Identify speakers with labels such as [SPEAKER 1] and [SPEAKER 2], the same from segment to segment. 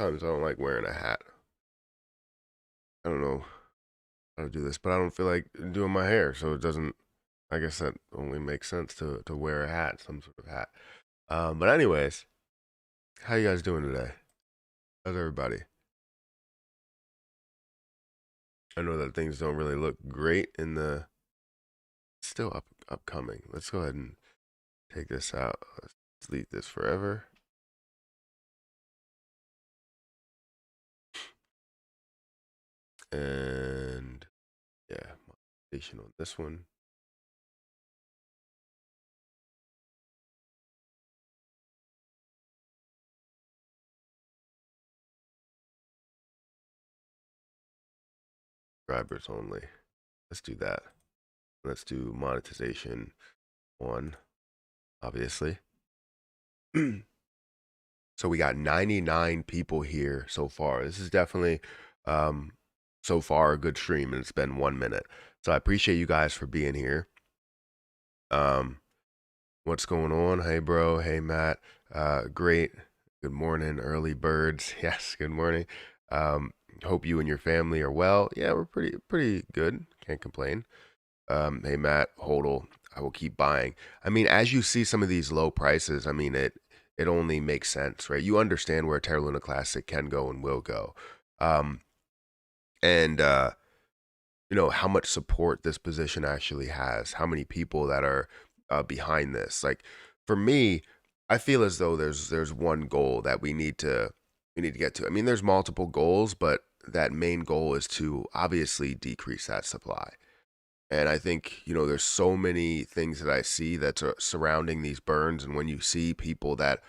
[SPEAKER 1] Sometimes I don't like wearing a hat. I don't know how to do this, but I don't feel like doing my hair, so it doesn't. I guess that only makes sense to wear a hat, some sort of hat. But anyways, how you guys doing today? How's everybody? I know that things don't really look great in the still upcoming. Let's go ahead and take this out. Let's delete this forever. And yeah, modification on this one. Subscribers only. Let's do that. Let's do monetization one, obviously. So we got 99 people here so far. This is definitely so far a good stream, and it's been 1 minute. So I appreciate you guys for being here. What's going on? Hey, bro. Hey, Matt. Great. Good morning, early birds. Yes, good morning. Hope you and your family are well. Yeah, we're pretty good. Can't complain. Hey, Matt, hodl. I will keep buying. I mean, as you see some of these low prices, I mean, it only makes sense, right? You understand where Terra Luna Classic can go and will go. And you know, how much support this position actually has, how many people that are behind this. Like for me, I feel as though there's one goal that we need to get to. I mean, there's multiple goals, but that main goal is to obviously decrease that supply. And I think, you know, there's so many things that I see that are surrounding these burns. And when you see people that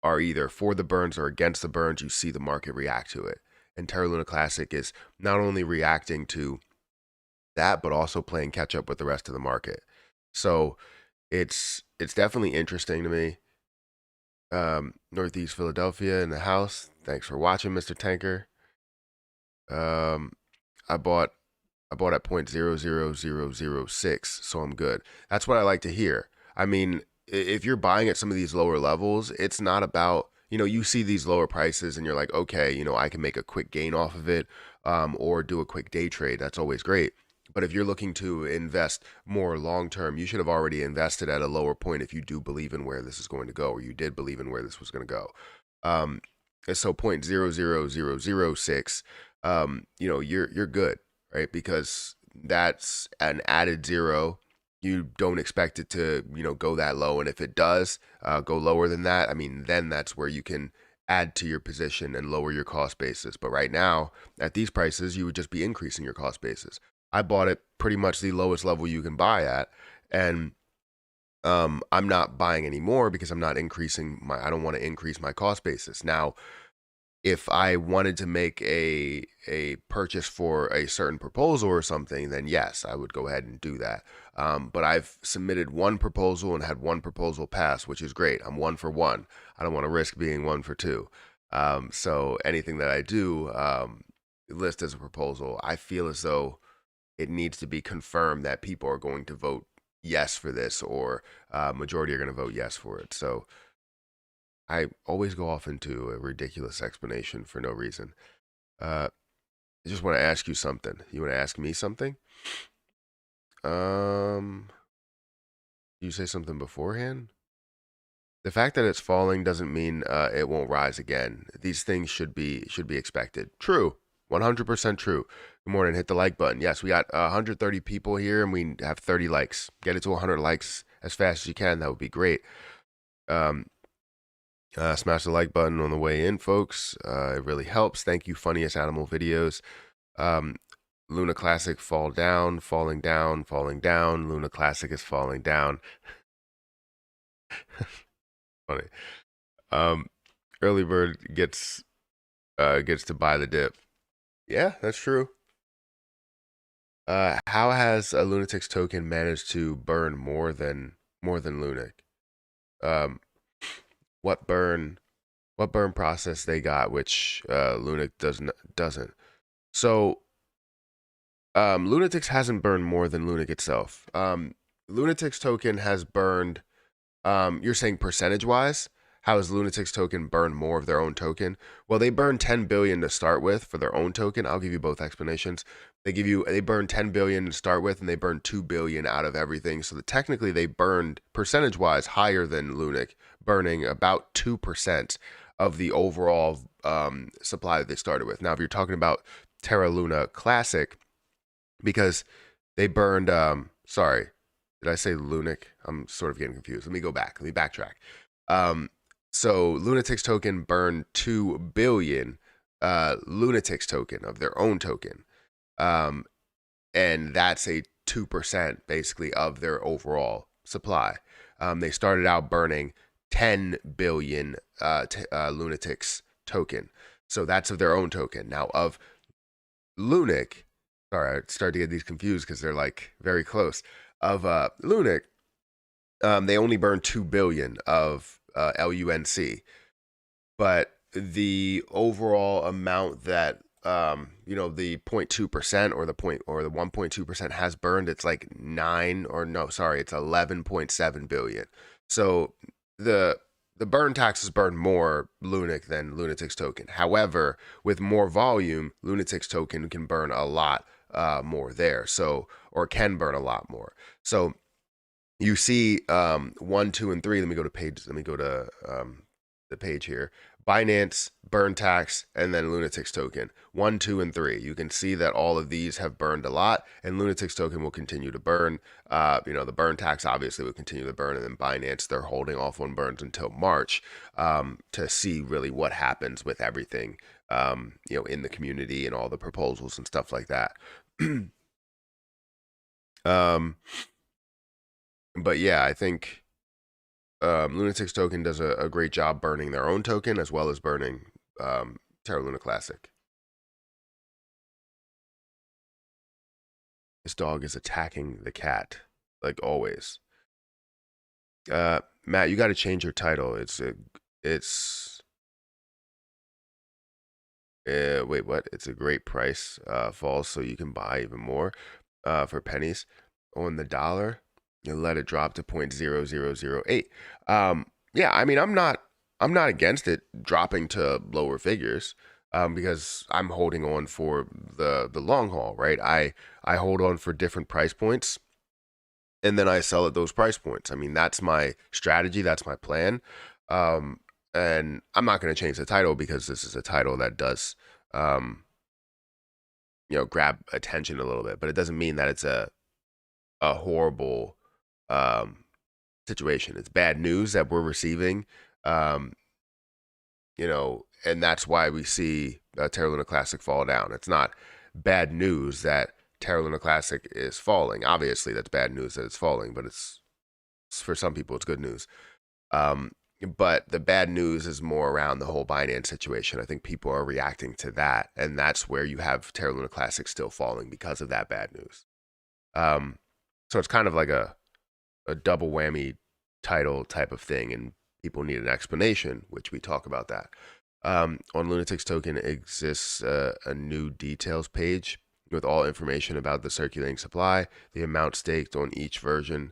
[SPEAKER 1] are either for the burns or against the burns, you see the market react to it. And Terra Luna Classic is not only reacting to that, but also playing catch up with the rest of the market. So it's definitely interesting to me. Northeast Philadelphia in the house. Thanks for watching, Mr. Tanker. I bought at 0.00006, so I'm good. That's what I like to hear. I mean, if you're buying at some of these lower levels, it's not about, you know, you see these lower prices and you're like, okay, you know, I can make a quick gain off of it, or do a quick day trade. That's always great. But if you're looking to invest more long term, you should have already invested at a lower point if you do believe in where this is going to go, or you did believe in where this was going to go. So 0.00006, you know, you're good, right? Because that's an added zero. You don't expect it to, you know, go that low, and if it does go lower than that, I mean, then that's where you can add to your position and lower your cost basis. But right now, at these prices, you would just be increasing your cost basis. I bought it pretty much the lowest level you can buy at, and I'm not buying anymore because I'm not increasing my. I don't want to increase my cost basis now. If I wanted to make a purchase for a certain proposal or something, then yes, I would go ahead and do that. But I've submitted one proposal and had one proposal pass, which is great. I'm 1 for 1. I don't want to risk being 1 for 2. So anything that I do list as a proposal, I feel as though it needs to be confirmed that people are going to vote yes for this, or majority are going to vote yes for it. So I always go off into a ridiculous explanation for no reason. I just want to ask you something. You want to ask me something? You say something beforehand? The fact that it's falling doesn't mean it won't rise again. These things should be expected. True. 100% true. Good morning. Hit the like button. Yes, we got 130 people here and we have 30 likes. Get it to 100 likes as fast as you can. That would be great. Smash the like button on the way in, folks. It really helps. Thank you, Funniest Animal Videos. Luna Classic falling down. Luna Classic is falling down. Funny. Early bird gets to buy the dip. Yeah, that's true. How has a Lunatics token managed to burn more than Lunic? What burn process they got, which Lunic doesn't. So Lunatics hasn't burned more than Lunic itself. Lunatics token has burned. You're saying percentage wise? how does Lunatics token burn more of their own token? Well, they burn 10 billion to start with for their own token. I'll give you both explanations. They burn 10 billion to start with, and they burn 2 billion out of everything. So that technically they burned percentage-wise higher than Lunic, burning about 2% of the overall supply that they started with. Now, if you're talking about Terra Luna Classic, because they burned, sorry, did I say Lunic? I'm sort of getting confused. Let me go back. Let me backtrack. So Lunatics token burned 2 billion Lunatics token of their own token. And that's a 2% basically of their overall supply. They started out burning 10 billion Lunatics token. So that's of their own token. Now, of Lunic, sorry, I started to get these confused because they're like very close. Of Lunic, they only burned 2 billion of LUNC, but the overall amount that the 0.2% or the 1.2% has burned, it's like 11.7 billion. So the burn taxes burn more Lunic than Lunatics token. However, with more volume, Lunatics token can burn a lot more there. So, or can burn a lot more. So you see 1, 2, and 3. Let me go to the page here. Binance, burn tax, and then Lunatics token. 1, 2, and 3. You can see that all of these have burned a lot, and Lunatics token will continue to burn. The burn tax obviously will continue to burn, and then Binance, they're holding off on burns until March to see really what happens with everything, in the community and all the proposals and stuff like that. But yeah, I think Lunatics token does a great job burning their own token as well as burning Terra Luna Classic. This dog is attacking the cat, like always. Matt, you got to change your title. Wait, what? It's a great price fall, so you can buy even more for pennies on the dollar. You let it drop to 0.0008. Yeah, I mean, I'm not against it dropping to lower figures because I'm holding on for the long haul, right? I hold on for different price points, and then I sell at those price points. I mean, that's my strategy. That's my plan. And I'm not going to change the title because this is a title that does, grab attention a little bit, but it doesn't mean that it's a horrible situation. It's bad news that we're receiving, and that's why we see Terra Luna Classic fall down. It's not bad news that Terra Luna Classic is falling. Obviously, that's bad news that it's falling, but it's for some people, it's good news. But the bad news is more around the whole Binance situation. I think people are reacting to that, and that's where you have Terra Luna Classic still falling because of that bad news. So it's kind of like a double whammy title type of thing, and people need an explanation, which we talk about that. On Lunatics token exists a new details page with all information about the circulating supply, the amount staked on each version,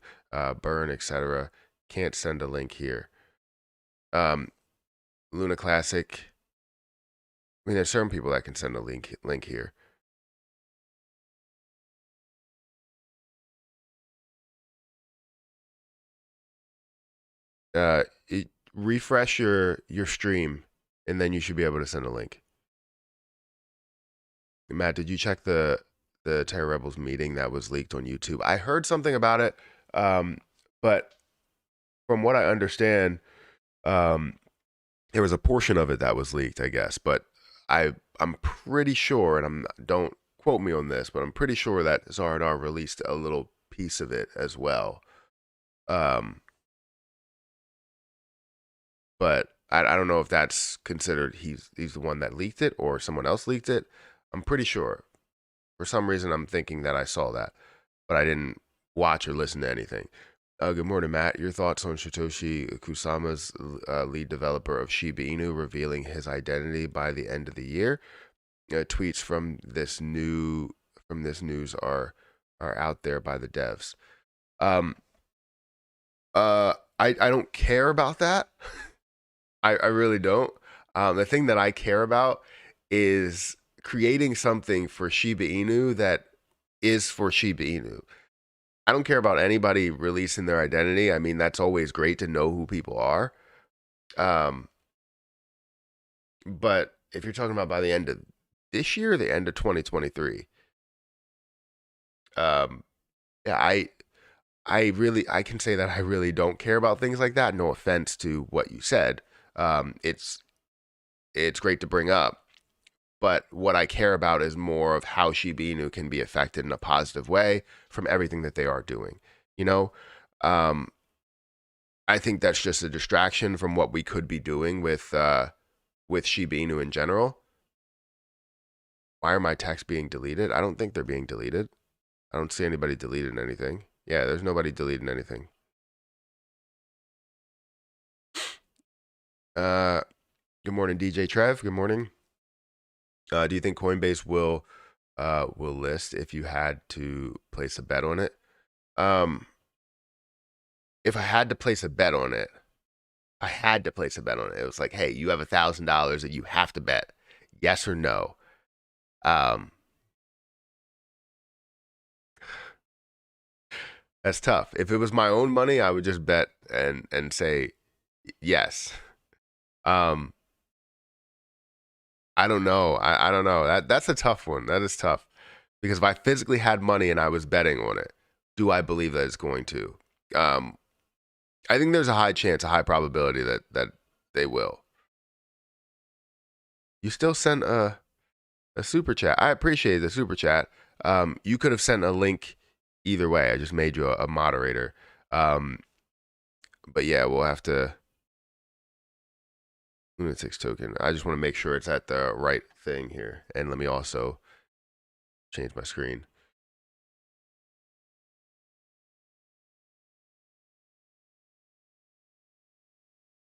[SPEAKER 1] burn, etc. Can't send a link here. Luna Classic. I mean, there's certain people that can send a link here. Refresh your stream, and then you should be able to send a link. Matt, did you check the Terra Rebels meeting that was leaked on YouTube? I heard something about it, but from what I understand, there was a portion of it that was leaked, I guess. But I'm pretty sure, and don't quote me on this, but I'm pretty sure that Zardar released a little piece of it as well. But I don't know if that's considered he's the one that leaked it or someone else leaked it. I'm pretty sure. For some reason, I'm thinking that I saw that, but I didn't watch or listen to anything. Good morning, Matt. Your thoughts on Satoshi Kusama's lead developer of Shiba Inu revealing his identity by the end of the year? Tweets from this news are out there by the devs. I don't care about that. I really don't. The thing that I care about is creating something for Shiba Inu that is for Shiba Inu. I don't care about anybody releasing their identity. I mean, that's always great to know who people are. Um, but if you're talking about by the end of this year, or the end of 2023, um, yeah, I can say that I really don't care about things like that. No offense to what you said. It's great to bring up, but what I care about is more of how Shiba Inu can be affected in a positive way from everything that they are doing. You know, um, I think that's just a distraction from what we could be doing with Shiba Inu in general. Why are my texts being deleted? I don't think they're being deleted. I don't see anybody deleting anything. Yeah, there's nobody deleting anything. Good morning, DJ Trev. Good morning. Do you think Coinbase will list if you had to place a bet on it? If I had to place a bet on it, I had to place a bet on it. It was like, hey, you have $1,000 that you have to bet, yes or no. That's tough. If it was my own money, I would just bet and say yes. I don't know. I don't know. That's a tough one. That is tough because if I physically had money and I was betting on it, do I believe that it's going to? I think there's a high chance, a high probability that they will. You still sent a super chat. I appreciate the super chat. You could have sent a link either way. I just made you a moderator. But yeah, we'll have to. Lunatics token. I just want to make sure it's at the right thing here. And let me also change my screen.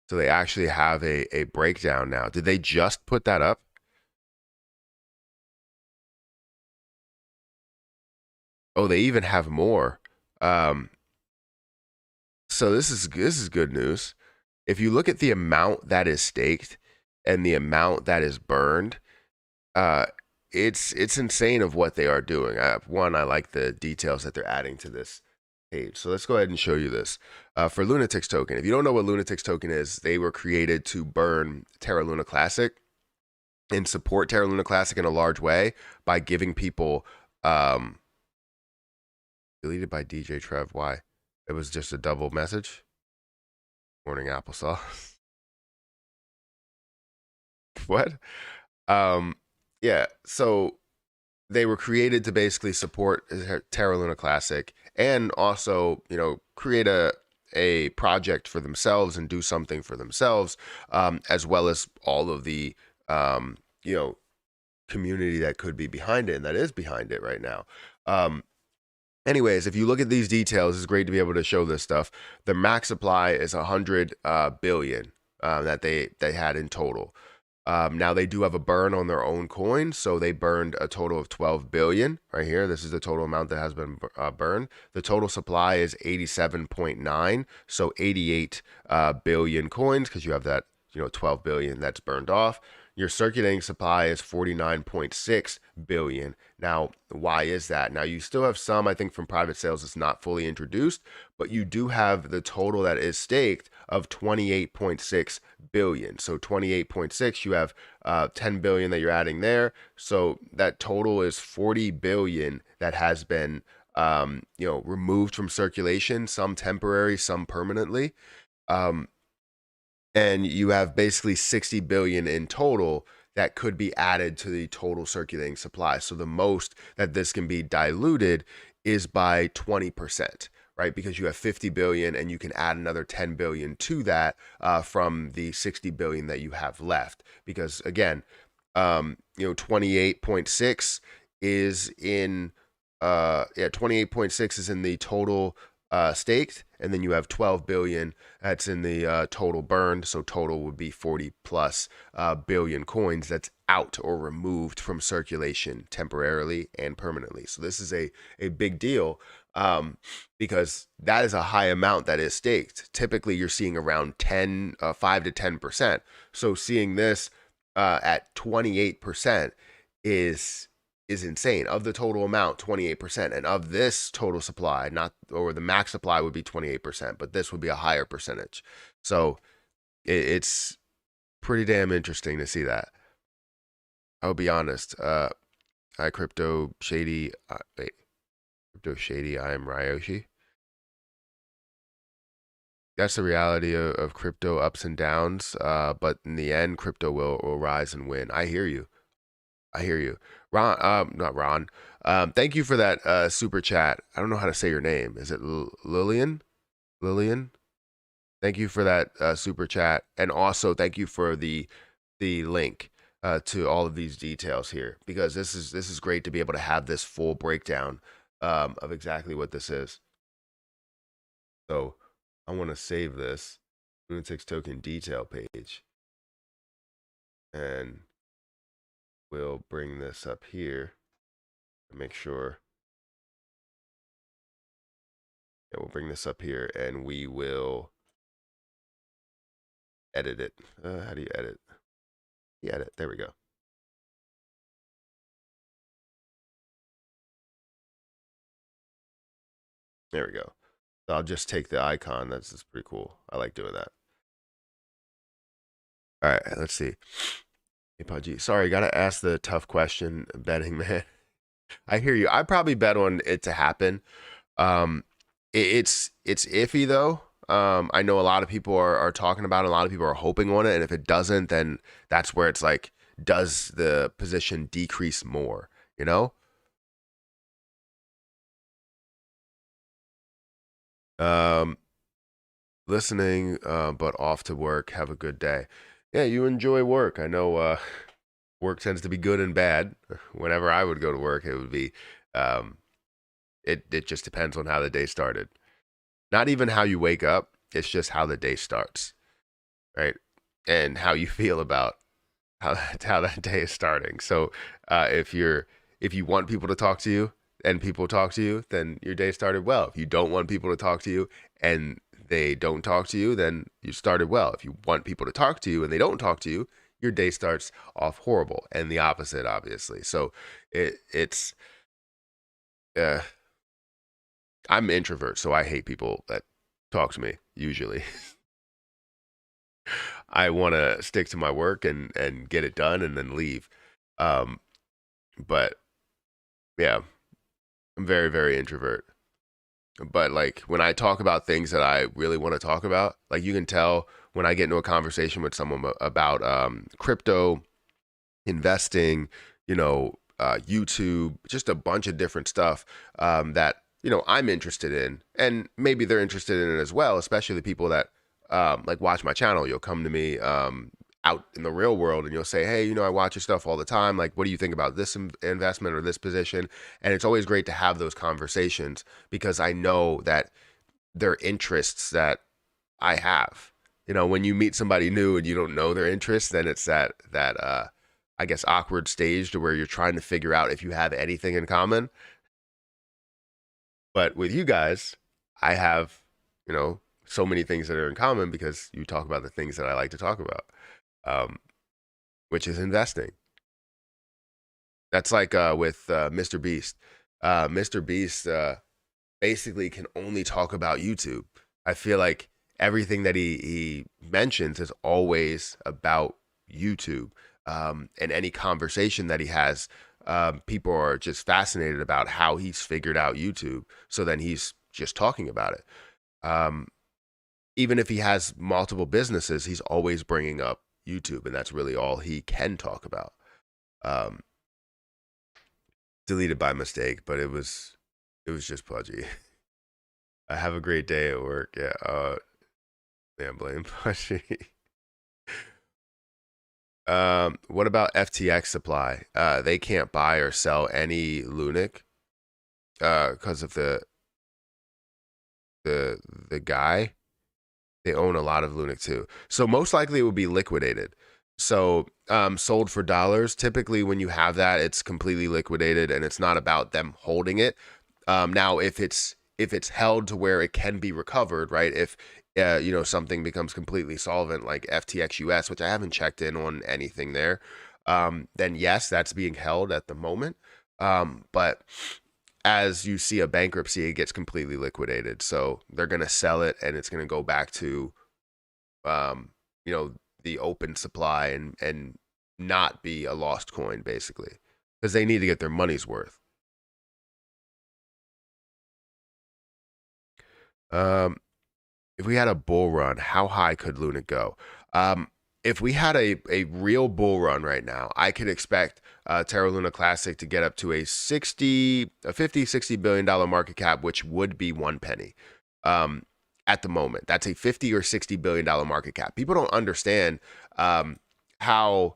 [SPEAKER 1] So they actually have a breakdown now. Did they just put that up? Oh, they even have more. So this is good news. If you look at the amount that is staked and the amount that is burned, it's insane of what they are doing. I like the details that they're adding to this page. So let's go ahead and show you this. For Lunatics token, if you don't know what Lunatics token is, they were created to burn Terra Luna Classic and support Terra Luna Classic in a large way by giving people deleted by DJ Trev. Why? It was just a double message. Morning applesauce. What? Yeah, so they were created to basically support Terra Luna Classic and also, create a project for themselves and do something for themselves, as well as all of the, community that could be behind it and that is behind it right now. Anyways, if you look at these details, it's great to be able to show this stuff. The max supply is 100 billion that they had in total. Now they do have a burn on their own coin, so they burned a total of 12 billion right here. This is the total amount that has been burned. The total supply is 87.9, so 88 billion coins because you have that 12 billion that's burned off. Your circulating supply is 49.6 billion. Now, why is that? Now, you still have some, I think, from private sales that's not fully introduced, but you do have the total that is staked of 28.6 billion. So 28.6, you have 10 billion that you're adding there. So that total is 40 billion that has been removed from circulation, some temporary, some permanently. And you have basically 60 billion in total that could be added to the total circulating supply. So the most that this can be diluted is by 20%, right? Because you have 50 billion and you can add another 10 billion to that from the 60 billion that you have left. Because again, 28.6 is in 28.6 is in the total staked, and then you have 12 billion that's in the total burned. So total would be 40 plus billion coins that's out or removed from circulation temporarily and permanently. So this is a big deal, because that is a high amount that is staked. Typically, you're seeing around 5 to 10%. So seeing this at 28% is insane. Of the total amount, 28%, and of this total supply, not, or the max supply would be 28%, but this would be a higher percentage. So it's pretty damn interesting to see that. I'll be honest. Hi, Crypto Shady. Crypto Shady. I am Ryoshi. That's the reality of crypto ups and downs. But in the end, crypto will rise and win. I hear you. I hear you. Ron, not Ron. Thank you for that super chat. I don't know how to say your name. Is it Lillian? Lillian? Thank you for that super chat. And also thank you for the link to all of these details here, because this is great to be able to have this full breakdown of exactly what this is. So I want to save this Lunatics token detail page, and we'll bring this up here and make sure. Yeah, we'll bring this up here and we will edit it. How do you edit? You edit. There we go. There we go. So I'll just take the icon. That's pretty cool. I like doing that. All right, let's see. Hey, Pudgy. Sorry, gotta ask the tough question, betting man. I hear you. I probably bet on it to happen. It's iffy though. I know a lot of people are talking about it. A lot of people are hoping on it, and if it doesn't, then that's where it's like, does the position decrease more? You know? Listening, but off to work. Have a good day. Yeah, you enjoy work. I know work tends to be good and bad. Whenever I would go to work, it would be, it just depends on how the day started. Not even how you wake up, it's just how the day starts, right? And how you feel about how that day is starting. So if you want people to talk to you and people talk to you, then your day started well. If you don't want people to talk to you and they don't talk to you, then you started well. If you want people to talk to you and they don't talk to you, your day starts off horrible, and the opposite, obviously. So it's I'm an introvert, so I hate people that talk to me usually. I want to stick to my work and get it done and then leave. But yeah, I'm very, very introvert. But like when I talk about things that I really want to talk about, like you can tell when I get into a conversation with someone about crypto, investing, YouTube, just a bunch of different stuff that I'm interested in, and maybe they're interested in it as well. Especially the people that like watch my channel. You'll come to me out in the real world and you'll say, hey, I watch your stuff all the time. Like, what do you think about this investment or this position? And it's always great to have those conversations because I know that they're interests that I have. When you meet somebody new and you don't know their interests, then it's that I guess awkward stage to where you're trying to figure out if you have anything in common. But with you guys, I have, so many things that are in common because you talk about the things that I like to talk about, which is investing. That's like with Mr. Beast. Mr. Beast basically can only talk about YouTube. I feel like everything that he mentions is always about YouTube. And any conversation that he has, people are just fascinated about how he's figured out YouTube. So then he's just talking about it. Even if he has multiple businesses, he's always bringing up YouTube, and that's really all he can talk about. Deleted by mistake, but it was just pudgy. I have a great day at work. Yeah. Man, blame pudgy. What about FTX supply? They can't buy or sell any lunic because of the the guy, they own a lot of Lunic too. So most likely it would be liquidated. So sold for dollars. Typically, when you have that, it's completely liquidated, and it's not about them holding it. Now, if it's held to where it can be recovered, right? If something becomes completely solvent, like FTX US, which I haven't checked in on anything there, then yes, that's being held at the moment. But as you see a bankruptcy, it gets completely liquidated. So they're going to sell it, and it's going to go back to, um, the open supply, and not be a lost coin, basically, because they need to get their money's worth. If we had a bull run, how high could Luna go? If we had a real bull run right now, I could expect Terra Luna Classic to get up to a 50, $60 billion market cap, which would be 1 penny. At the moment, that's a 50 or $60 billion market cap. People don't understand how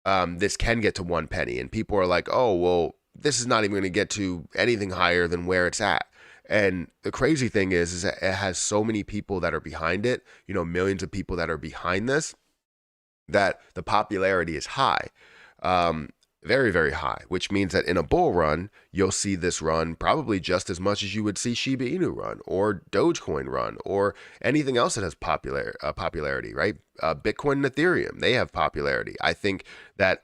[SPEAKER 1] this can get to 1 penny, and people are like, oh, well, this is not even going to get to anything higher than where it's at. And the crazy thing is that it has so many people that are behind it, millions of people that are behind this, that the popularity is high, very, very high, which means that in a bull run, you'll see this run probably just as much as you would see Shiba Inu run, or Dogecoin run, or anything else that has popularity, right? Bitcoin and Ethereum, they have popularity. I think that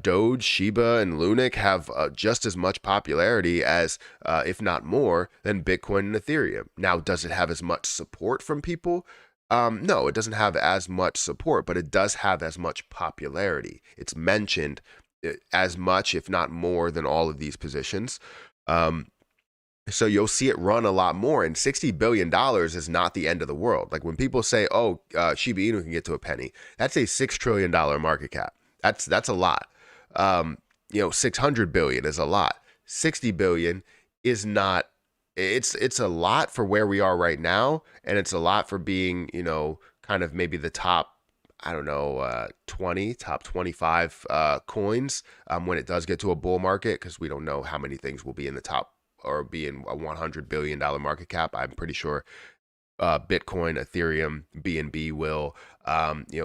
[SPEAKER 1] Doge, Shiba, and Lunic have just as much popularity as, if not more, than Bitcoin and Ethereum. Now, does it have as much support from people? No, it doesn't have as much support, but it does have as much popularity. It's mentioned as much, if not more, than all of these positions. So you'll see it run a lot more, and $60 billion is not the end of the world. Like when people say, oh, Shiba Inu can get to a penny, that's a $6 trillion market cap. That's a lot. 600 billion is a lot. 60 billion is not. It's a lot for where we are right now, and it's a lot for being, kind of maybe the top, I don't know, top 25 coins when it does get to a bull market, because we don't know how many things will be in the top or be in a $100 billion market cap. I'm pretty sure Bitcoin, Ethereum, BNB will.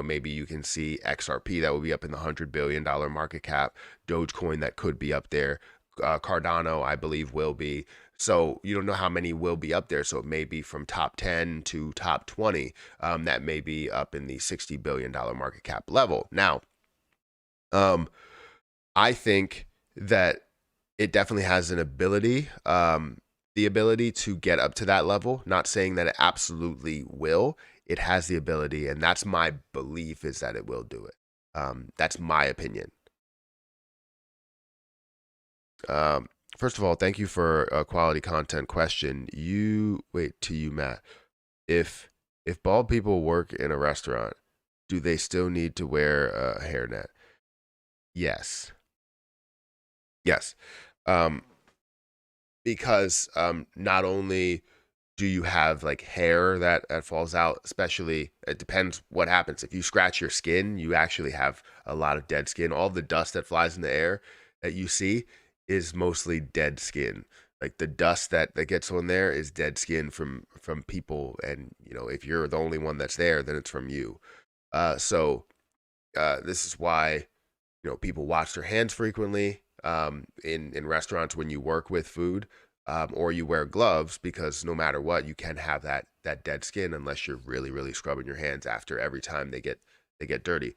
[SPEAKER 1] Maybe you can see XRP that will be up in the $100 billion market cap. Dogecoin that could be up there. Cardano, I believe, will be. So you don't know how many will be up there. So it may be from top 10 to top 20. That may be up in the $60 billion market cap level. Now, I think that it definitely has an ability, the ability to get up to that level. Not saying that it absolutely will. It has the ability, and that's my belief, is that it will do it. That's my opinion. First of all, thank you for a quality content question. To you, Matt. If bald people work in a restaurant, do they still need to wear a hairnet? Yes. Yes. Because not only do you have like hair that falls out, especially, it depends what happens. If you scratch your skin, you actually have a lot of dead skin. All the dust that flies in the air that you see is mostly dead skin. Like the dust that gets on there is dead skin from people, and if you're the only one that's there, then it's from you. So this is why people wash their hands frequently in restaurants when you work with food, or you wear gloves, because no matter what, you can have that dead skin unless you're really, really scrubbing your hands after every time they get dirty.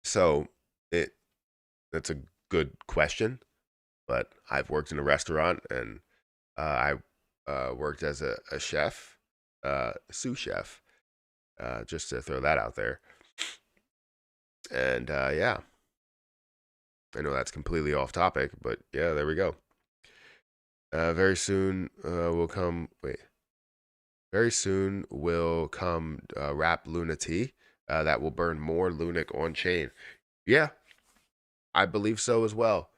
[SPEAKER 1] So that's a good question, but I've worked in a restaurant, and I worked as a chef, sous chef, just to throw that out there. And yeah, I know that's completely off topic, but yeah, there we go. Very soon will come. Wait. Very soon will come Wrap Lunati that will burn more Lunic on chain. Yeah, I believe so as well.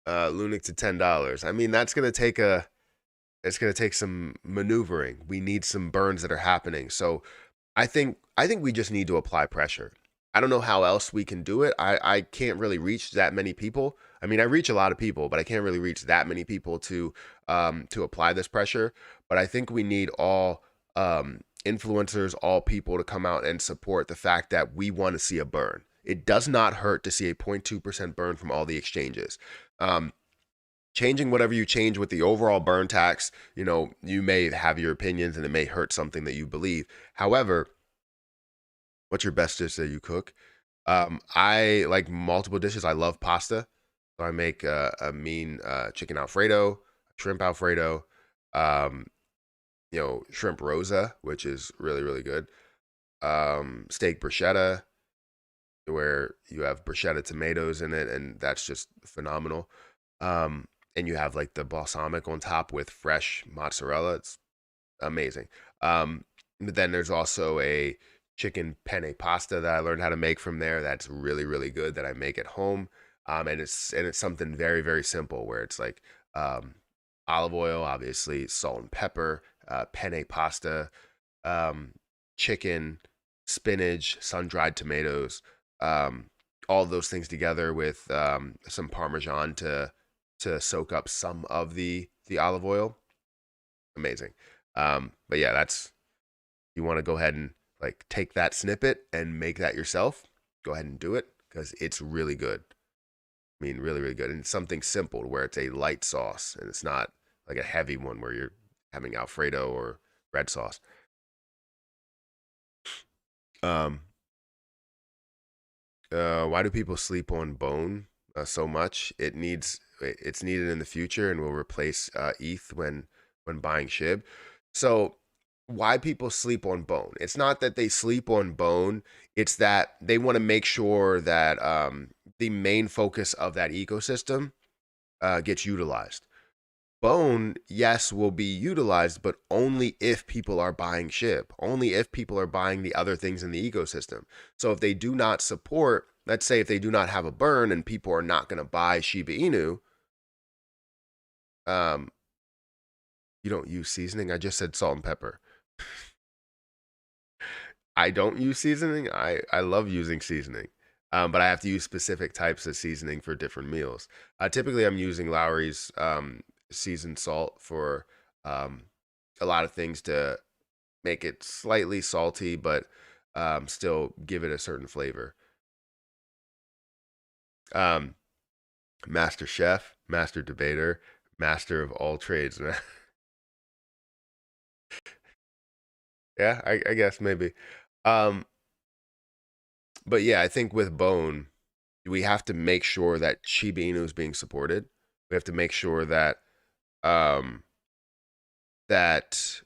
[SPEAKER 1] Lunic to $10. I mean, that's gonna take it's gonna take some maneuvering. We need some burns that are happening. So I think we just need to apply pressure. I don't know how else we can do it. I can't really reach that many people. I mean, I reach a lot of people, but I can't really reach that many people to apply this pressure. But I think we need all influencers, all people to come out and support the fact that we want to see a burn. It does not hurt to see a 0.2% burn from all the exchanges. Um, Changing whatever you change with the overall burn tax, you may have your opinions and it may hurt something that you believe. However, what's your best dish that you cook? I like multiple dishes. I love pasta. So I make a mean chicken Alfredo, shrimp Alfredo, um, shrimp rosa, which is really, really good. Steak bruschetta, where you have bruschetta tomatoes in it, and that's just phenomenal. And you have like the balsamic on top with fresh mozzarella. It's amazing. But then there's also a chicken penne pasta that I learned how to make from there. That's really, really good that I make at home. And it's something very, very simple where it's like olive oil, obviously, salt and pepper, penne pasta, um, chicken, spinach, sun-dried tomatoes, um, all those things together with some Parmesan to soak up some of the olive oil. Amazing. But yeah, that's you want to go ahead and like take that snippet and make that yourself. Go ahead and do it because it's really good. I mean, really, really good. And it's something simple where it's a light sauce and it's not like a heavy one where you're having Alfredo or red sauce. Um, why do people sleep on bone so much? It's needed in the future and will replace ETH when buying SHIB. So why people sleep on bone? It's not that they sleep on bone. It's that they want to make sure that the main focus of that ecosystem gets utilized. Bone, yes, will be utilized, but only if people are buying SHIB, only if people are buying the other things in the ecosystem. So if they do not support, let's say if they do not have a burn and people are not going to buy Shiba Inu, um, you don't use seasoning. I just said salt and pepper. I don't use seasoning. I love using seasoning, but I have to use specific types of seasoning for different meals. Typically, I'm using Lowry's seasoned salt for um, a lot of things to make it slightly salty, but still give it a certain flavor. Um, Master chef, master debater, master of all trades. Yeah, I guess maybe. Um, but yeah, I think with bone, we have to make sure that Shiba Inu is being supported. We have to make sure that um, that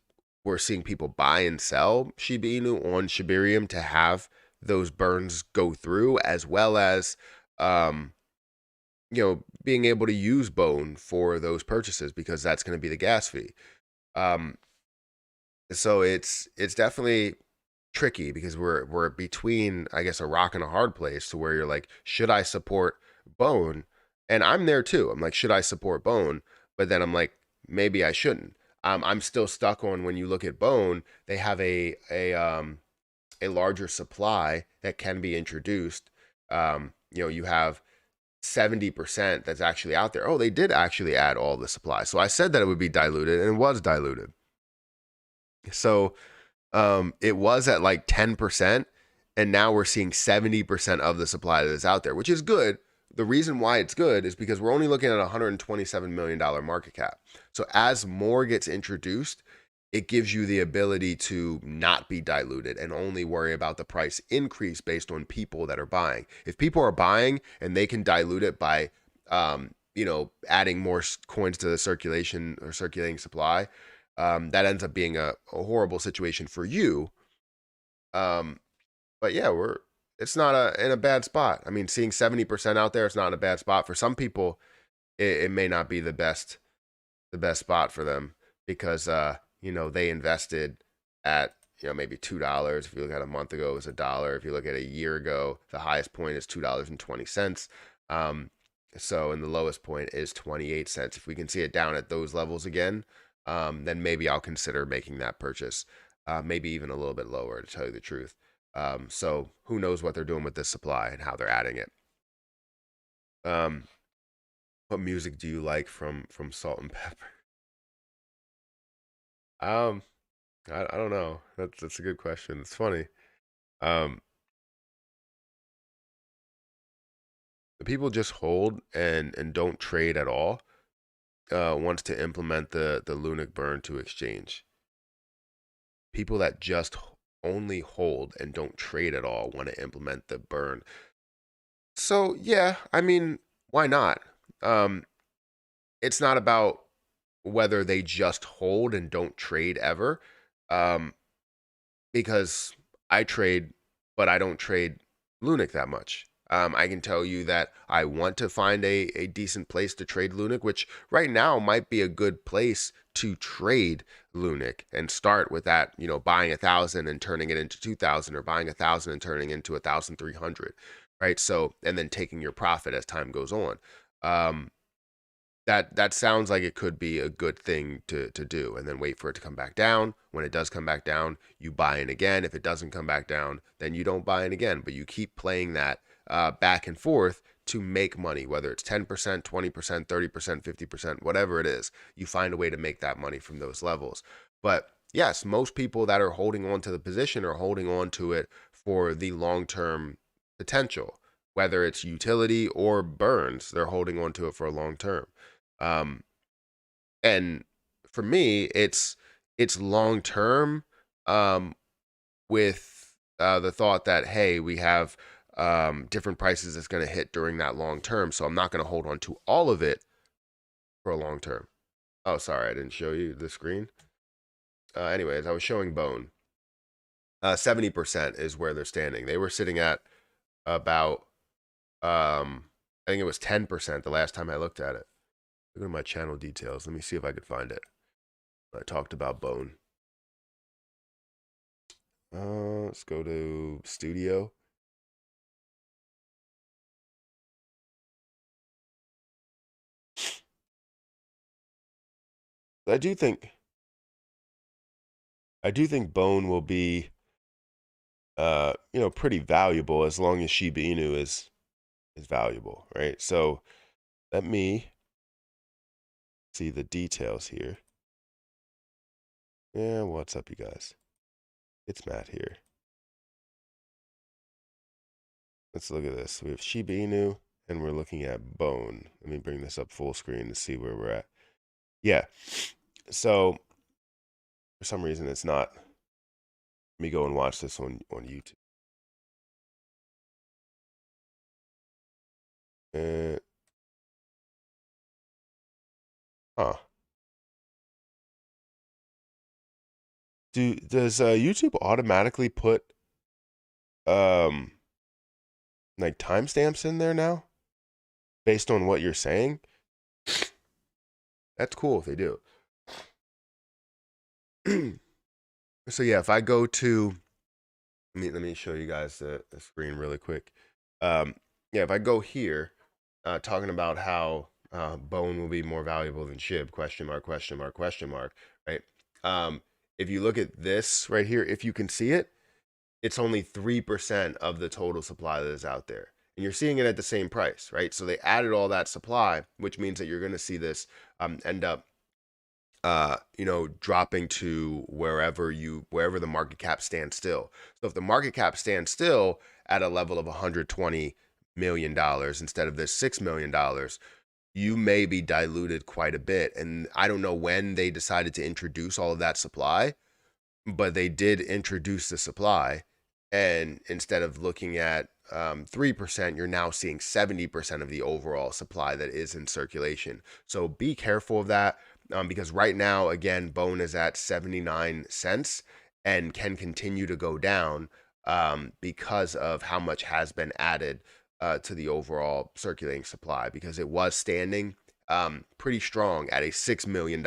[SPEAKER 1] we're seeing people buy and sell Shiba Inu on Shibarium to have those burns go through, as well as um, being able to use bone for those purchases because that's going to be the gas fee. Um, so it's definitely tricky because we're between, I guess, a rock and a hard place to where you're like, should I support bone? And I'm there too. I'm like, should I support bone? But then I'm like, maybe I shouldn't. I'm still stuck on when you look at bone, they have a larger supply that can be introduced. You have 70% that's actually out there. Oh, they did actually add all the supply. So I said that it would be diluted, and it was diluted. So it was at like 10%, and now we're seeing 70% of the supply that is out there, which is good. The reason why it's good is because we're only looking at a $127 million market cap. So as more gets introduced, it gives you the ability to not be diluted and only worry about the price increase based on people that are buying. If people are buying and they can dilute it by, adding more coins to the circulation or circulating supply, that ends up being a horrible situation for you. But yeah, it's not in a bad spot. I mean, seeing 70% out there, it's not in a bad spot. For some people, it may not be the best spot for them because they invested at maybe $2. If you look at a month ago, it was $1. If you look at a year ago, the highest point is $2.20. And the lowest point is 28 cents. If we can see it down at those levels again, then maybe I'll consider making that purchase. Maybe even a little bit lower, to tell you the truth. So who knows what they're doing with this supply and how they're adding it. What music do you like from Salt and Pepper? Um, I don't know. That's a good question. It's funny. Um, the people just hold and don't trade at all. Wants to implement the lunic burn to exchange. People that just only hold and don't trade at all want to implement the burn. So yeah, I mean, why not? Um, it's not about whether they just hold and don't trade ever. Um, because I trade, but I don't trade Lunic that much. I can tell you that I want to find a decent place to trade Lunic, which right now might be a good place to trade Lunic and start with that, buying 1,000 and turning it into 2,000, or buying 1,000 and turning into 1,300, right? So, and then taking your profit as time goes on. That sounds like it could be a good thing to do, and then wait for it to come back down. When it does come back down, you buy in again. If it doesn't come back down, then you don't buy in again, but you keep playing that back and forth to make money, whether it's 10%, 20%, 30%, 50%, whatever it is. You find a way to make that money from those levels. But yes, most people that are holding on to the position are holding on to it for the long-term potential, whether it's utility or burns. They're holding on to it for a long term. Um, and for me, it's long term, with the thought that, hey, we have different prices that's going to hit during that long term. So I'm not going to hold on to all of it for a long term. Oh, sorry, I didn't show you the screen. Anyways, I was showing Bone. 70% is where they're standing. They were sitting at about, I think it was 10% the last time I looked at it. Look at my channel details. Let me see if I could find it. I talked about Bone. Let's go to Studio. I do think Bone will be pretty valuable as long as Shiba Inu is valuable, right? So let me see the details here. Yeah, what's up, you guys? It's Matt here. Let's look at this. We have Shiba Inu and we're looking at Bone. Let me bring this up full screen to see where we're at. Yeah. So for some reason it's not. Let me go and watch this on YouTube. Huh. Does YouTube automatically put um like timestamps in there now based on what you're saying? That's cool if they do. So yeah, if I go to let me show you guys the screen really quick. Yeah, if I go here, talking about how Bone will be more valuable than Shib, question mark, question mark, question mark, right? If you look at this right here, if you can see it, it's only 3% of the total supply that is out there. And you're seeing it at the same price, right? So they added all that supply, which means that you're going to see this end up dropping to wherever the market cap stands still. So if the market cap stands still at a level of $120 million instead of this $6 million, you may be diluted quite a bit. And I don't know when they decided to introduce all of that supply, but they did introduce the supply. And instead of looking at 3%, you're now seeing 70% of the overall supply that is in circulation. So be careful of that. Because right now, again, Bone is at 79 cents and can continue to go down because of how much has been added to the overall circulating supply, because it was standing pretty strong at a $6 million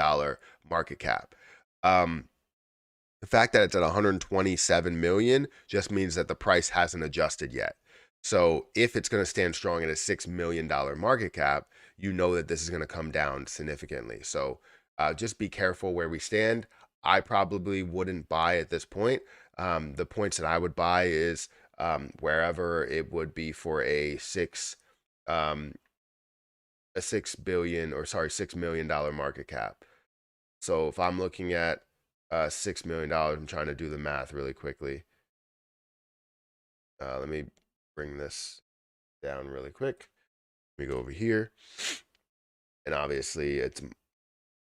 [SPEAKER 1] market cap. The fact that it's at 127 million just means that the price hasn't adjusted yet. So if it's going to stand strong at a $6 million market cap, you know that this is going to come down significantly. So just be careful where we stand. I probably wouldn't buy at this point. The points that I would buy is wherever it would be for um, a 6 billion, or sorry, $6 million market cap. So if I'm looking at $6 million, I'm trying to do the math really quickly. Let me bring this down really quick. Let me go over here. And obviously it's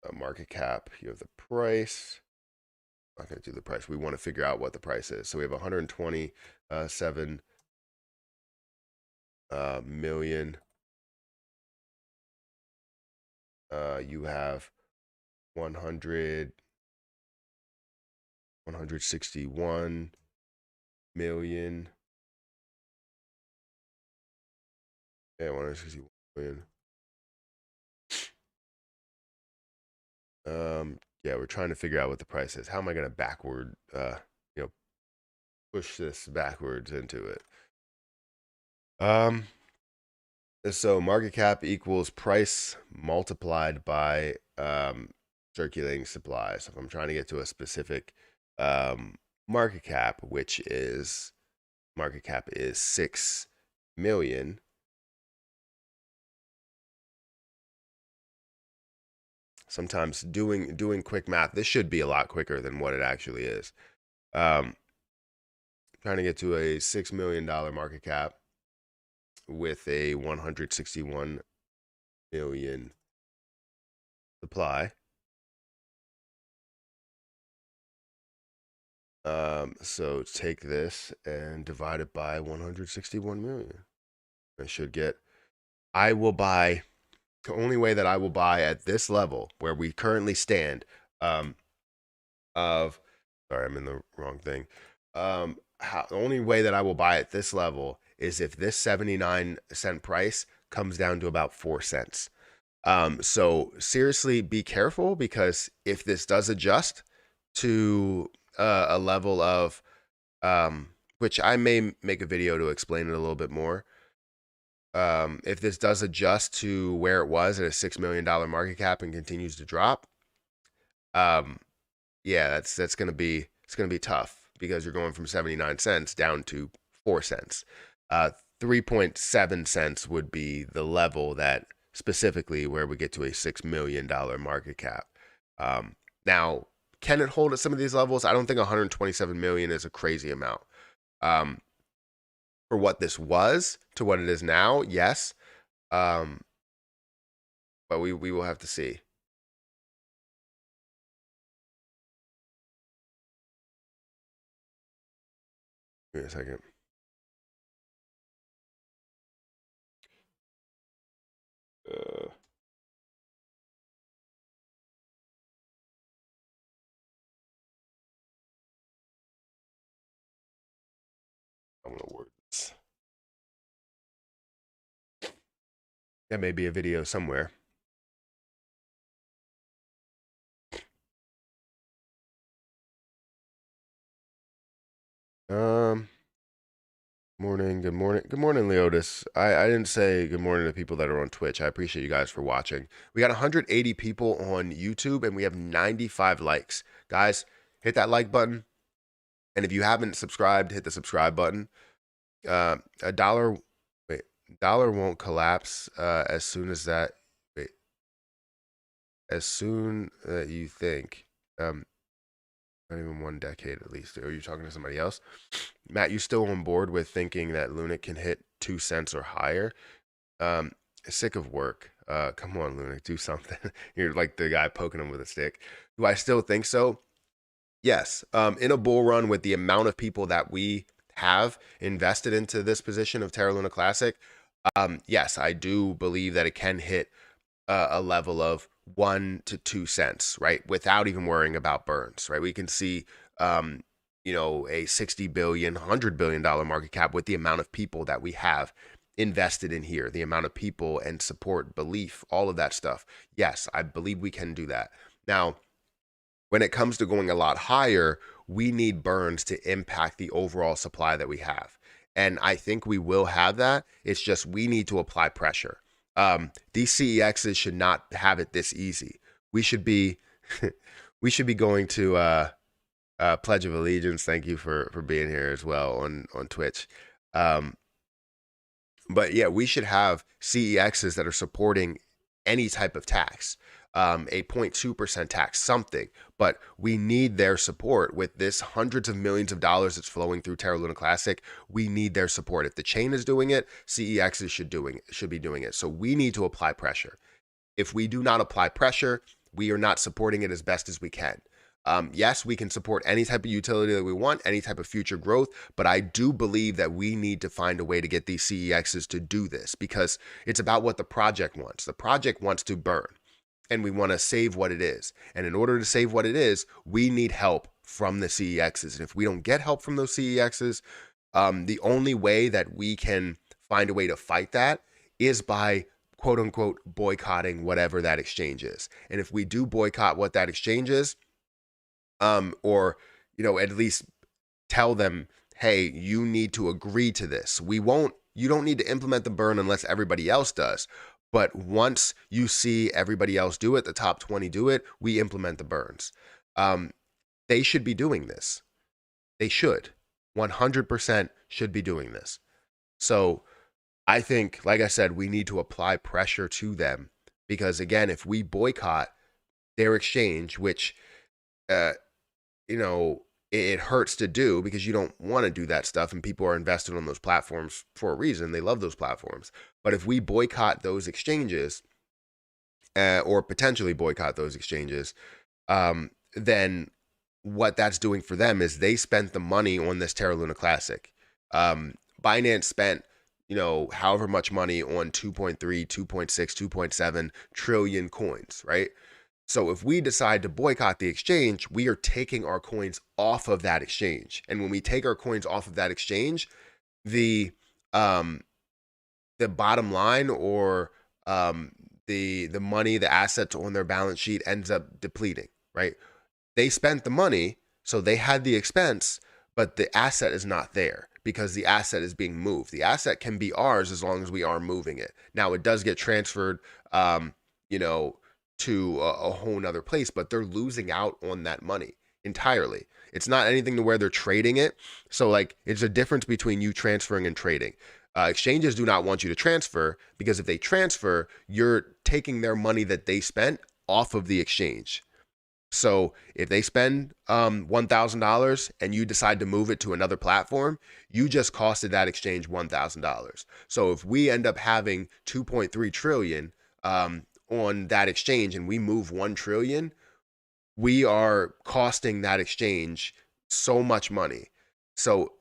[SPEAKER 1] a market cap. You have the price. I'm not going to do the price. We want to figure out what the price is. So we have 127 million. You have 161 million. Yeah, 161 million. Yeah, we're trying to figure out what the price is. How am I going to backward, push this backwards into it? So market cap equals price multiplied by circulating supply. So if I'm trying to get to a specific market cap, which is 6 million. Sometimes doing quick math, this should be a lot quicker than what it actually is. Trying to get to a $6 million market cap with a 161 million supply. So take this and divide it by 161 million. I should get, I will buy, the only way that I will buy at this level where we currently stand, sorry, I'm in the wrong thing. The only way that I will buy at this level is if this 79-cent price comes down to about 4 cents. So seriously, be careful, because if this does adjust to a level of, which I may make a video to explain it a little bit more. If this does adjust to where it was at a $6 million market cap and continues to drop, yeah, that's gonna be, it's gonna be tough, because you're going from 79 cents down to 4 cents. 3.7 cents would be the level that specifically where we get to a $6 million market cap. Now, can it hold at some of these levels? I don't think 127 million is a crazy amount. For what this was to what it is now, yes. But we will have to see. Give me a second. I'm gonna word this. That may be a video somewhere. Morning, good morning. Good morning, Leotis. I didn't say good morning to people that are on Twitch. I appreciate you guys for watching. We got 180 people on YouTube and we have 95 likes. Guys, hit that like button. And if you haven't subscribed, hit the subscribe button. Dollar won't collapse as soon as that. As soon that you think. Not even 1 decade at least. Are you talking to somebody else? Matt, you still on board with thinking that Lunic can hit 2 cents or higher? Sick of work. Come on, Lunic, do something. You're like the guy poking him with a stick. Do I still think so? Yes. In a bull run, with the amount of people that we have invested into this position of Terra Luna Classic, yes, I do believe that it can hit a level of 1 to 2 cents, right? Without even worrying about burns, right? We can see, a 60 billion, $100 billion market cap with the amount of people that we have invested in here, the amount of people and support, belief, all of that stuff. Yes, I believe we can do that. Now, when it comes to going a lot higher, we need burns to impact the overall supply that we have. And I think we will have that. It's just we need to apply pressure. These CEXs should not have it this easy. We should be we should be going to Pledge of Allegiance. Thank you for being here as well on Twitch. Um, but yeah, we should have CEXs that are supporting any type of tax, a 0.2% tax, something. But we need their support with this hundreds of millions of dollars that's flowing through Terra Luna Classic. We need their support. If the chain is doing it, CEXs should be doing it. So we need to apply pressure. If we do not apply pressure, we are not supporting it as best as we can. Yes, we can support any type of utility that we want, any type of future growth, but I do believe that we need to find a way to get these CEXs to do this because it's about what the project wants. The project wants to burn, and we want to save what it is. And in order to save what it is, we need help from the CEXs. And if we don't get help from those CEXs, the only way that we can find a way to fight that is by quote unquote boycotting whatever that exchange is. And if we do boycott what that exchange is, or, at least tell them, hey, you need to agree to this. You don't need to implement the burn unless everybody else does. But once you see everybody else do it, the top 20 do it, we implement the burns. They should be doing this. They should. 100% should be doing this. So I think, like I said, we need to apply pressure to them because, again, if we boycott their exchange, which, it hurts to do because you don't want to do that stuff and people are invested on those platforms for a reason. They love those platforms. But if we boycott those exchanges or potentially boycott those exchanges, then what that's doing for them is they spent the money on this Terra Luna Classic. Binance spent, however much money on 2.3, 2.6, 2.7 trillion coins, right? So if we decide to boycott the exchange, we are taking our coins off of that exchange. And when we take our coins off of that exchange, the bottom line or the money, the assets on their balance sheet ends up depleting, right? They spent the money, so they had the expense, but the asset is not there because the asset is being moved. The asset can be ours as long as we are moving it. Now it does get transferred, to a whole nother place, but they're losing out on that money entirely. It's not anything to where they're trading it. So it's a difference between you transferring and trading. Exchanges do not want you to transfer because if they transfer, you're taking their money that they spent off of the exchange. So if they spend $1,000 and you decide to move it to another platform, you just costed that exchange $1,000. So if we end up having 2.3 trillion on that exchange and we move 1 trillion, we are costing that exchange so much money. So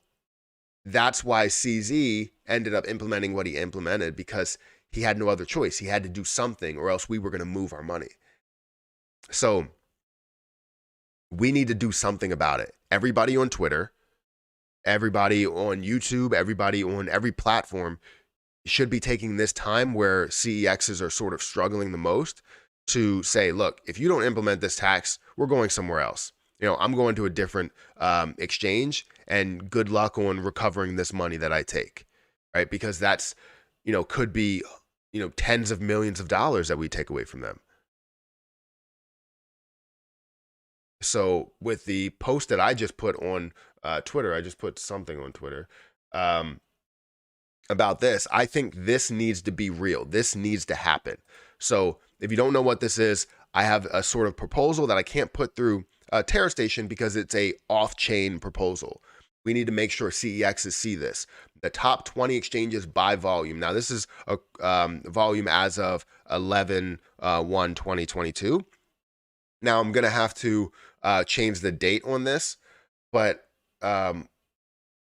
[SPEAKER 1] that's why CZ ended up implementing what he implemented because he had no other choice. He had to do something or else we were going to move our money. So we need to do something about it. Everybody on Twitter, everybody on YouTube, everybody on every platform should be taking this time where CEXs are sort of struggling the most to say, look, if you don't implement this tax, we're going somewhere else. I'm going to a different exchange and good luck on recovering this money that I take, right? Because that's, could be, tens of millions of dollars that we take away from them. So with the post that I just put on Twitter, I just put something on Twitter, about this, I think this needs to be real. This needs to happen. So if you don't know what this is, I have a sort of proposal that I can't put through Terra Station because it's a off-chain proposal. We need to make sure CEXs see this. The top 20 exchanges by volume. Now, this is a volume as of 11/1/2022. Now, I'm going to have to change the date on this, but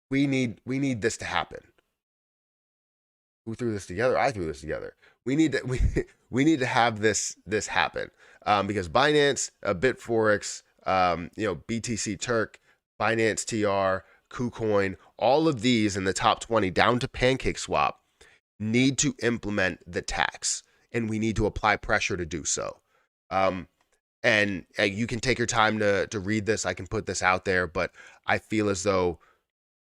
[SPEAKER 1] we need this to happen. Who threw this together? I threw this together. We need to have this happen because Binance, Bitforex, BTC Turk, Binance TR, KuCoin, all of these in the top 20 down to PancakeSwap need to implement the tax, and we need to apply pressure to do so. And you can take your time to read this. I can put this out there, but I feel as though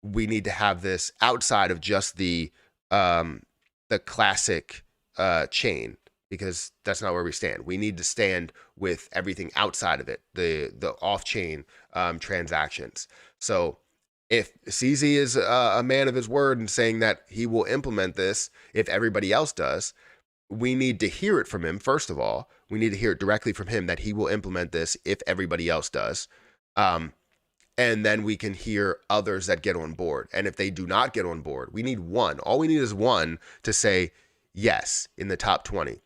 [SPEAKER 1] we need to have this outside of just the classic chain, because that's not where we stand. We need to stand with everything outside of it, the off-chain transactions. So if CZ is a man of his word and saying that he will implement this if everybody else does, we need to hear it from him. First of all, we need to hear it directly from him that he will implement this if everybody else does. And then we can hear others that get on board. And if they do not get on board, we need one. All we need is one to say yes in the top 20.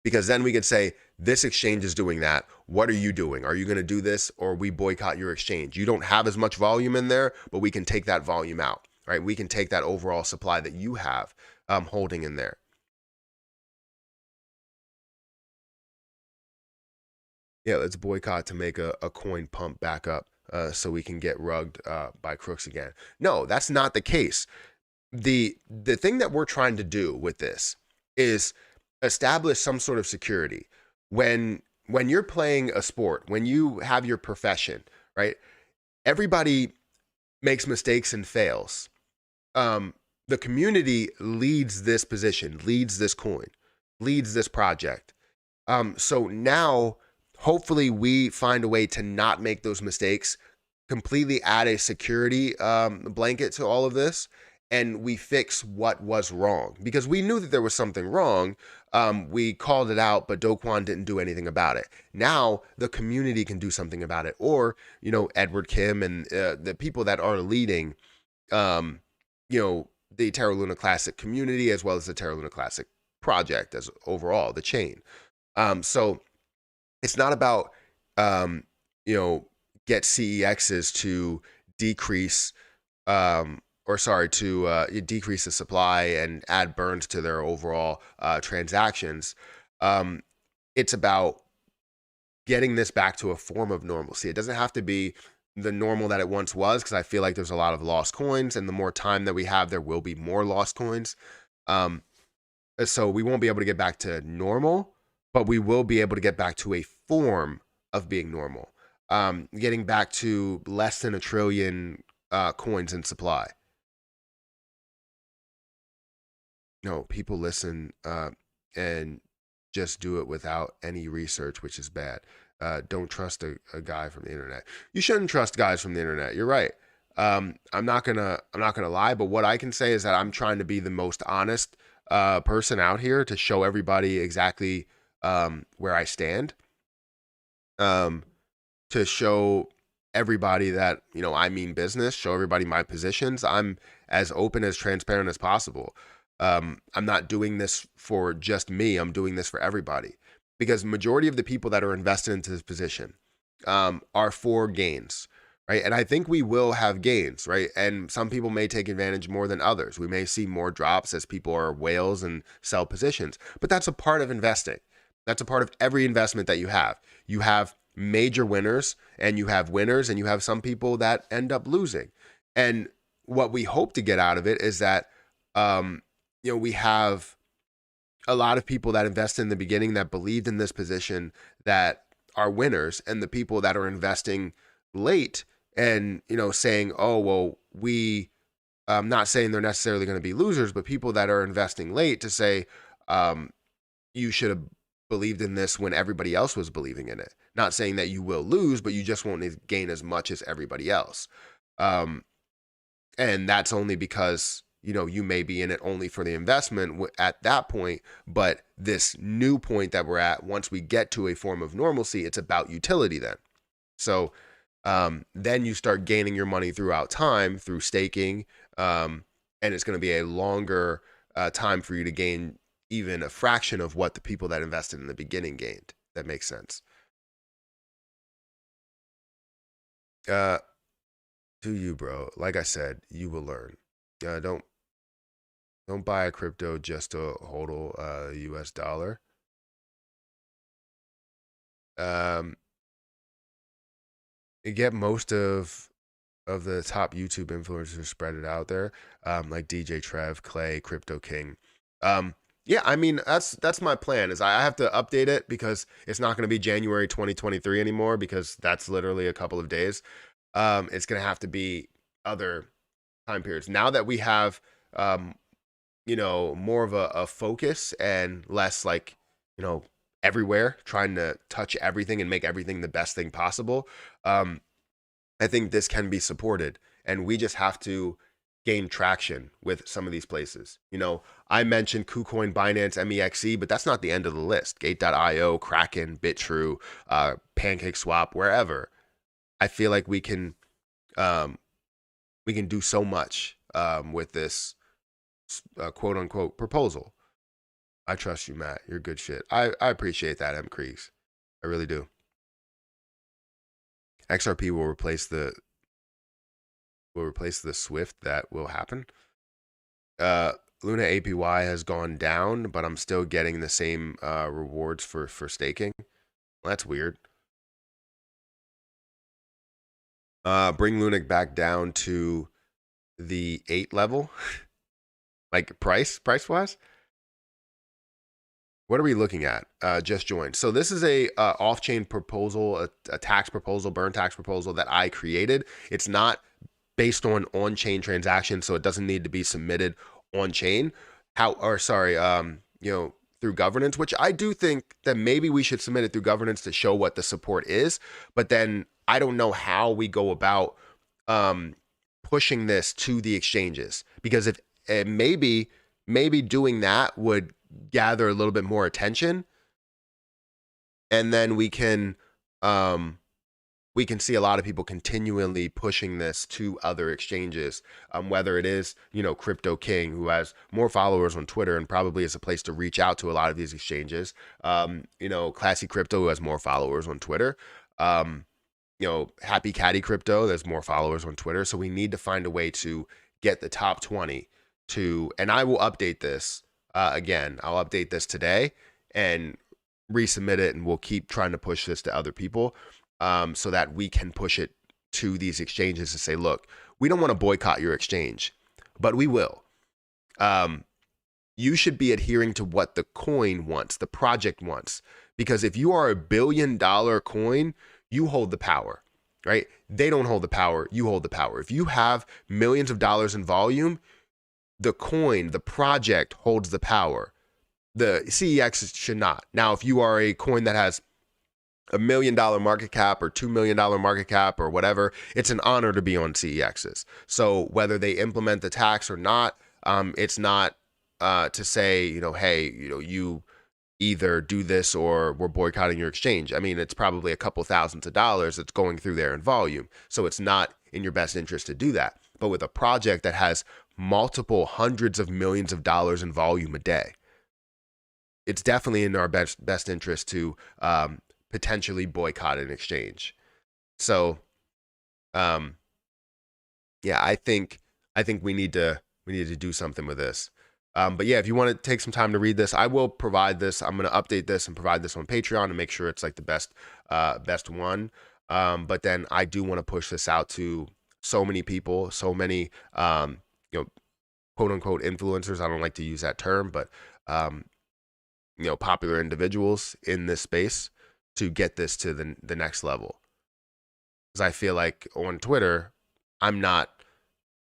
[SPEAKER 1] Because then we could say, this exchange is doing that. What are you doing? Are you going to do this, or we boycott your exchange? You don't have as much volume in there, but we can take that volume out, right? We can take that overall supply that you have holding in there. Yeah, let's boycott to make a coin pump back up so we can get rugged by crooks again. No, that's not the case. The thing that we're trying to do with this is establish some sort of security. When you're playing a sport, when you have your profession, right? Everybody makes mistakes and fails. The community leads this position, leads this coin, leads this project. So now, hopefully, we find a way to not make those mistakes, completely add a security blanket to all of this, and we fix what was wrong. Because we knew that there was something wrong. We called it out, but Do Kwon didn't do anything about it. Now the community can do something about it, or Edward Kim and the people that are leading, the Terra Luna Classic community, as well as the Terra Luna Classic project as overall, the chain. So it's not about, get CEXs to decrease, decrease the supply and add burns to their overall transactions. It's about getting this back to a form of normalcy. It doesn't have to be the normal that it once was, because I feel like there's a lot of lost coins, and the more time that we have, there will be more lost coins. So we won't be able to get back to normal, but we will be able to get back to a form of being normal. Getting back to less than 1 trillion coins in supply. No, people listen and just do it without any research, which is bad. Don't trust a guy from the internet. You shouldn't trust guys from the internet. You're right. I'm not gonna lie, but what I can say is that I'm trying to be the most honest person out here to show everybody exactly where I stand. To show everybody that I mean business. Show everybody my positions. I'm as open, as transparent as possible. I'm not doing this for just me. I'm doing this for everybody, because majority of the people that are invested into this position are for gains, right? And I think we will have gains, right? And some people may take advantage more than others. We may see more drops as people are whales and sell positions, but that's a part of investing. That's a part of every investment that you have. You have major winners, and you have winners, and you have some people that end up losing. And what we hope to get out of it is that we have a lot of people that invested in the beginning that believed in this position that are winners, and the people that are investing late and saying, oh well, I'm not saying they're necessarily going to be losers, but people that are investing late to say you should have believed in this when everybody else was believing in it. Not saying that you will lose, but you just won't gain as much as everybody else. And that's only because you may be in it only for the investment at that point. But this new point that we're at, once we get to a form of normalcy, it's about utility then. So then you start gaining your money throughout time through staking, and it's going to be a longer time for you to gain even a fraction of what the people that invested in the beginning gained. That makes sense. Do you, bro? Like I said, you will learn. Don't buy a crypto just to hodl US dollar. You get most of the top YouTube influencers spread it out there, like DJ Trev, Clay, Crypto King. Yeah, I mean, that's my plan. Is I have to update it because it's not going to be January 2023 anymore, because that's literally a couple of days. It's going to have to be other time periods. Now that we have, more of a focus and less like you know, everywhere, trying to touch everything and make everything the best thing possible. Um, I think this can be supported, and we just have to gain traction with some of these places. I mentioned KuCoin, Binance, MEXC, but that's not the end of the list. Gate.io, Kraken, BitTrue, PancakeSwap, wherever. I feel like um, we can do so much with this quote unquote proposal. I trust you, Matt. You're good shit. I appreciate that, M. Kriegs. I really do. XRP will replace the Swift that will happen. Luna APY has gone down, but I'm still getting the same rewards for staking. Well, that's weird. Bring Lunic back down to the 8 level, like price wise. What are we looking at? Just joined. So this is a off-chain proposal, a tax proposal, burn tax proposal that I created. It's not based on-chain transactions, so it doesn't need to be submitted on-chain. Through governance, which I do think that maybe we should submit it through governance to show what the support is. But then I don't know how we go about pushing this to the exchanges, because if maybe doing that would gather a little bit more attention, and then we can see a lot of people continually pushing this to other exchanges, whether it is, Crypto King, who has more followers on Twitter and probably is a place to reach out to a lot of these exchanges. Classy Crypto, who has more followers on Twitter. Happy Caddy Crypto, there's more followers on Twitter. So we need to find a way to get the top 20 to, and I will update this again. I'll update this today and resubmit it, and we'll keep trying to push this to other people. So that we can push it to these exchanges to say, look, we don't want to boycott your exchange, but we will. You should be adhering to what the coin wants, the project wants. Because if you are $1 billion coin, you hold the power, right? They don't hold the power, you hold the power. If you have millions of dollars in volume, the coin, the project holds the power. The CEX should not. Now, if you are a coin that has $1 million market cap or $2 million market cap or whatever, it's an honor to be on CEXs. So whether they implement the tax or not, it's not to say, hey, you either do this or we're boycotting your exchange. I mean, it's probably a couple thousands of dollars that's going through there in volume. So it's not in your best interest to do that. But with a project that has multiple hundreds of millions of dollars in volume a day, it's definitely in our best interest to potentially boycott an exchange. So, yeah, I think we need to do something with this. But yeah, if you want to take some time to read this, I will provide this. I'm going to update this and provide this on Patreon and make sure it's like the best one. But then I do want to push this out to so many people, so many, quote unquote influencers. I don't like to use that term, but, popular individuals in this space, to get this to the next level. Because I feel like on Twitter, I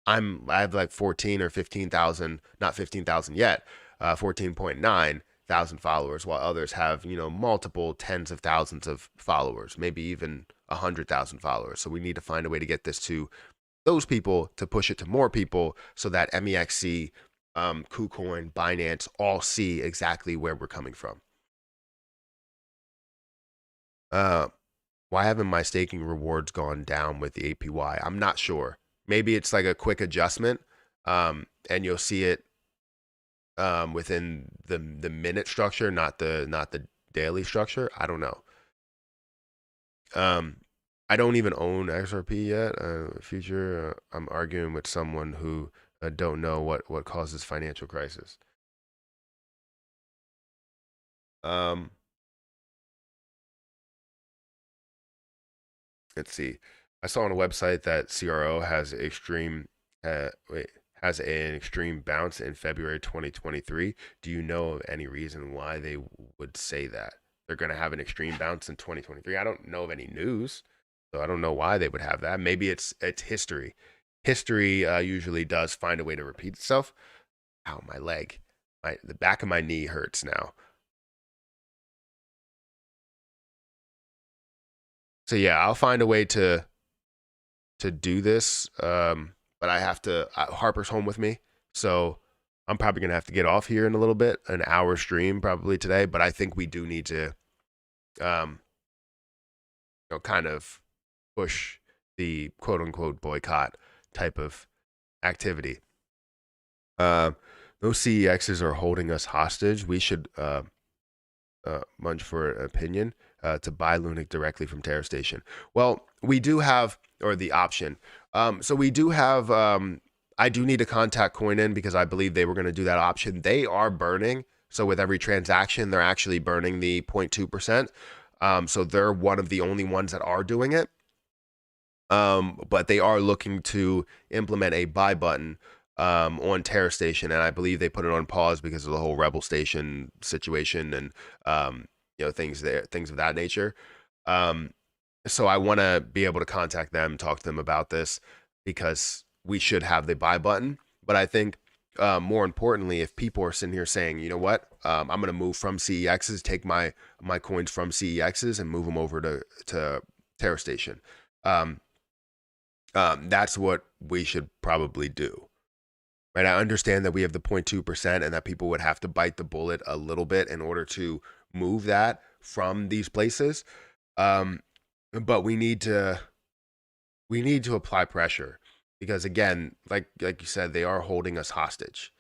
[SPEAKER 1] have like 14 or 15,000, not 15,000 yet, 14.9 thousand followers, while others have, multiple tens of thousands of followers, maybe even 100,000 followers. So we need to find a way to get this to those people, to push it to more people, so that MEXC, KuCoin, Binance all see exactly where we're coming from. Why haven't my staking rewards gone down with the APY? I'm not sure. Maybe it's like a quick adjustment, and you'll see it within the minute structure, not the daily structure. I don't know. I don't even own XRP yet. Future, I'm arguing with someone who don't know what causes financial crisis. Let's see. I saw on a website that CRO has has an extreme bounce in February 2023. Do you know of any reason why they would say that they're going to have an extreme bounce in 2023? I don't know of any news, so I don't know why they would have that. Maybe it's history. History usually does find a way to repeat itself. Ow, my leg. The back of my knee hurts now. So yeah, I'll find a way to do this. But I have to. Harper's home with me, so I'm probably gonna have to get off here in a little bit, an hour stream probably today. But I think we do need to, kind of push the quote unquote boycott type of activity. Those CEXs are holding us hostage. We should munch for an opinion to buy Lunic directly from Terra Station. Well, we do have, or the option. So we do have, I do need to contact Coinbase because I believe they were going to do that option. They are burning. So with every transaction, they're actually burning the 0.2%. So they're one of the only ones that are doing it. But they are looking to implement a buy button on Terra Station, and I believe they put it on pause because of the whole Rebel Station situation and things of that nature. So I want to be able to contact them, talk to them about this because we should have the buy button. But I think more importantly, if people are sitting here saying, you know what, I'm going to move from CEXs, take my coins from CEXs and move them over to Terra Station. That's what we should probably do. Right, I understand that we have the 0.2% and that people would have to bite the bullet a little bit in order to move that from these places. But we need to apply pressure because again, like you said, they are holding us hostage.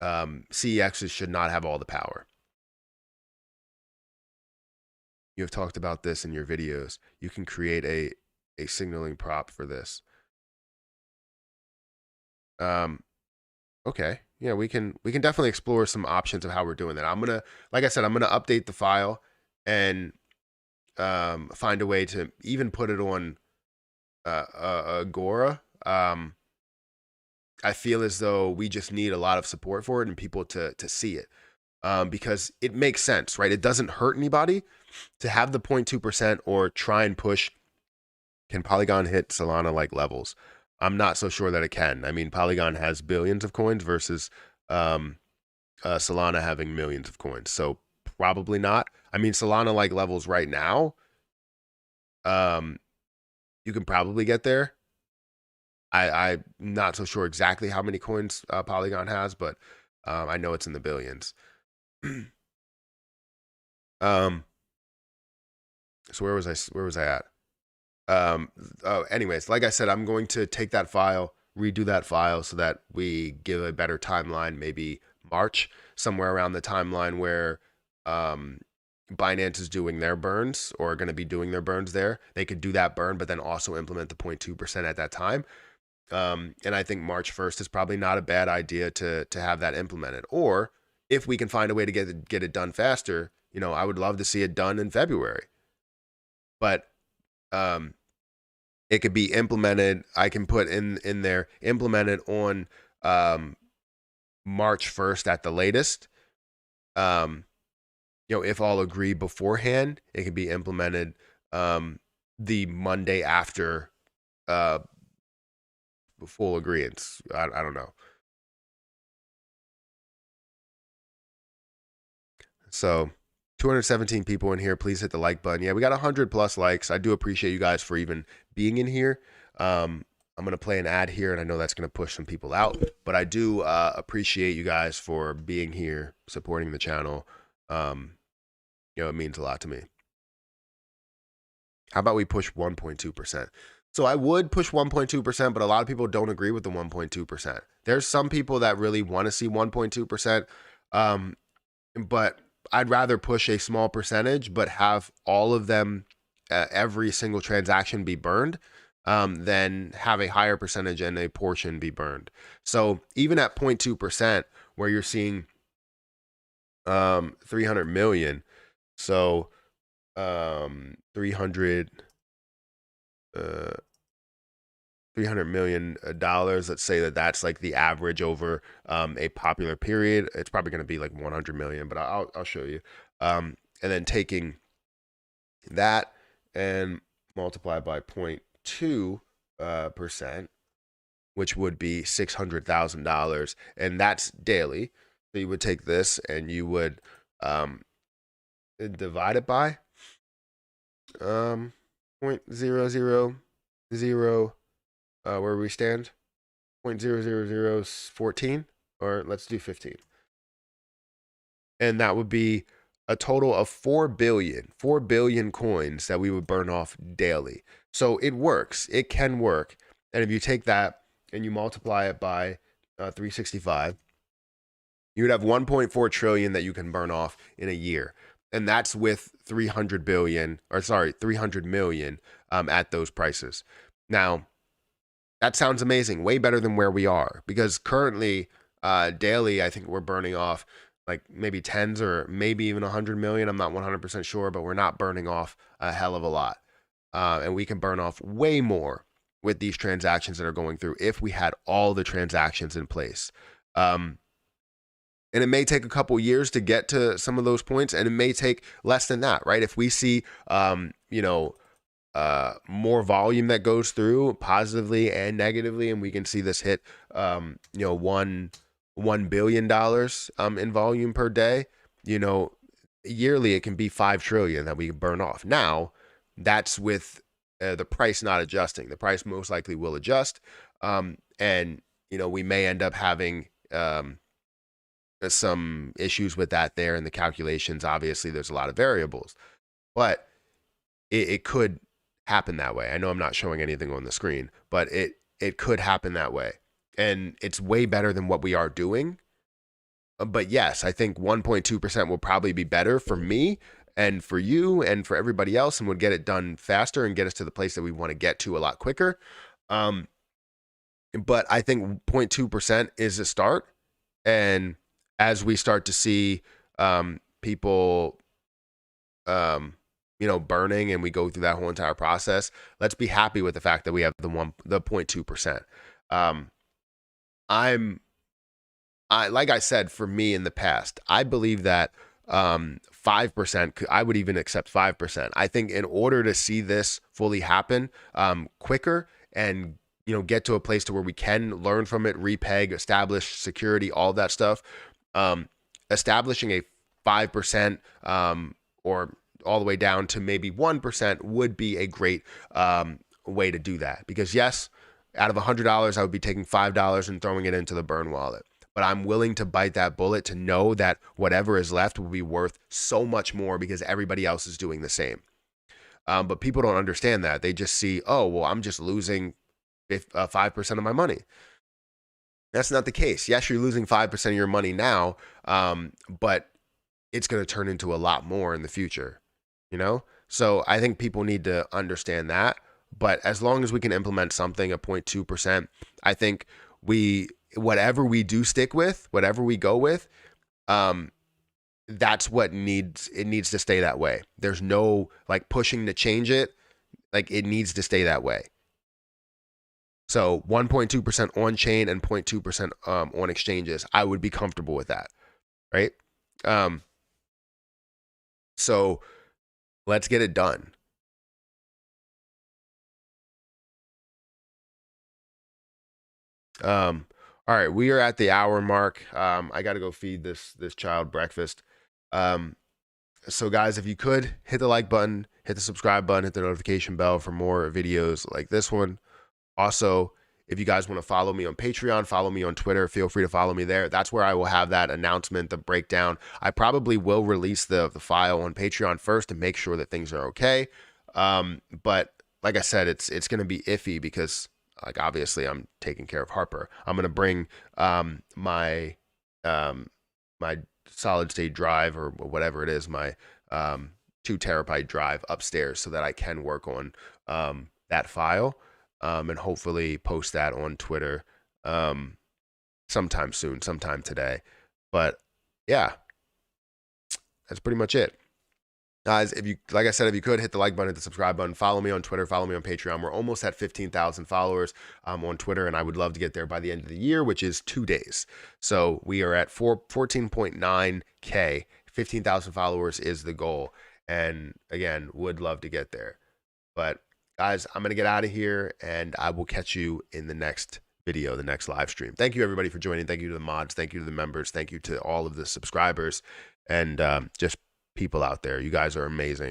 [SPEAKER 1] CEXs should not have all the power. You have talked about this in your videos. You can create a signaling prop for this. Okay. Yeah, we can definitely explore some options of how we're doing that. Like I said, I'm gonna update the file and find a way to even put it on Agora. I feel as though we just need a lot of support for it and people to see it. Because it makes sense, right? It doesn't hurt anybody to have the 0.2% or try and push. Can Polygon hit Solana-like levels? I'm not so sure that it can. I mean, Polygon has billions of coins versus Solana having millions of coins. So probably not. I mean, Solana-like levels right now, you can probably get there. I'm not so sure exactly how many coins Polygon has, but I know it's in the billions. So where was I at? Anyways, like I said, I'm going to take that file, redo that file so that we give a better timeline, maybe March, somewhere around the timeline where Binance is doing their burns or going to be doing their burns there. They could do that burn, but then also implement the 0.2% at that time. And I think March 1st is probably not a bad idea to have that implemented. Or if we can find a way to get it done faster, I would love to see it done in February. But it could be implemented. I can put in there implemented on March 1st at the latest. If all agree beforehand, it can be implemented the Monday after full agreement. I don't know. So 217 people in here. Please hit the like button. Yeah, we got 100 plus likes. I do appreciate you guys for even being in here. I'm going to play an ad here, and I know that's going to push some people out, but I do appreciate you guys for being here, supporting the channel. It means a lot to me. How about we push 1.2%? So I would push 1.2%, but a lot of people don't agree with the 1.2%. There's some people that really want to see 1.2%, but I'd rather push a small percentage, but have all of them, every single transaction be burned, than have a higher percentage and a portion be burned. So even at 0.2%, where you're seeing 300 million, so $300 million, let's say that's like the average over a popular period. It's probably going to be like 100 million, but I'll show you. And then taking that and multiply by 0.2%, which would be $600,000, and that's daily. So you would take this and you would divide it by 0.0000 where we stand, 0.00014, or let's do 15. And that would be a total of 4 billion coins that we would burn off daily. So it works. It can work. And if you take that and you multiply it by 365, you would have 1.4 trillion that you can burn off in a year. And that's with 300 million at those prices. Now, that sounds amazing. Way better than where we are, because currently daily, I think we're burning off like maybe tens or maybe even 100 million. I'm not 100% sure, but we're not burning off a hell of a lot. And we can burn off way more with these transactions that are going through if we had all the transactions in place. And it may take a couple years to get to some of those points, and it may take less than that, right? If we see, more volume that goes through positively and negatively, and we can see this hit, $1 billion in volume per day, yearly it can be 5 trillion that we burn off. Now, that's with the price not adjusting. The price most likely will adjust, and we may end up having some issues with that there in the calculations. Obviously, there's a lot of variables, but it could happen that way. I know I'm not showing anything on the screen, but it could happen that way. And it's way better than what we are doing. But yes, I think 1.2% will probably be better for me and for you and for everybody else, and would get it done faster and get us to the place that we want to get to a lot quicker. But I think 0.2% is a start. And as we start to see people burning, and we go through that whole entire process, let's be happy with the fact that we have the 0.2%. Like I said, for me in the past, I believe that 5%, I would even accept 5%. I think in order to see this fully happen quicker and get to a place to where we can learn from it, repeg, establish security, all that stuff, establishing a 5% or all the way down to maybe 1% would be a great way to do that. Because yes, out of $100, I would be taking $5 and throwing it into the burn wallet. But I'm willing to bite that bullet to know that whatever is left will be worth so much more because everybody else is doing the same. But people don't understand that. They just see, oh, well, I'm just losing 5% of my money. That's not the case. Yes, you're losing 5% of your money now, but it's going to turn into a lot more in the future, So I think people need to understand that. But as long as we can implement something, a 0.2%, I think whatever we do stick with, whatever we go with, that's what needs to stay that way. There's no pushing to change it. It needs to stay that way. So 1.2% on chain and 0.2% on exchanges, I would be comfortable with that, right? So let's get it done. All right, we are at the hour mark. I got to go feed this child breakfast. So guys, if you could hit the like button, hit the subscribe button, hit the notification bell for more videos like this one. Also, if you guys want to follow me on Patreon, follow me on Twitter, feel free to follow me there. That's where I will have that announcement, the breakdown. I probably will release the file on Patreon first to make sure that things are okay. But like I said, it's going to be iffy because obviously I'm taking care of Harper. I'm going to bring my solid state drive or whatever it is, my 2 terabyte drive upstairs so that I can work on that file. And hopefully post that on Twitter sometime soon, sometime today. But yeah, that's pretty much it. Guys, like I said, if you could hit the like button, hit the subscribe button, follow me on Twitter, follow me on Patreon. We're almost at 15,000 followers on Twitter, and I would love to get there by the end of the year, which is 2 days. So we are at 14.9K. 15,000 followers is the goal. And again, would love to get there. But guys, I'm going to get out of here, and I will catch you in the next video, the next live stream. Thank you, everybody, for joining. Thank you to the mods. Thank you to the members. Thank you to all of the subscribers and just people out there. You guys are amazing.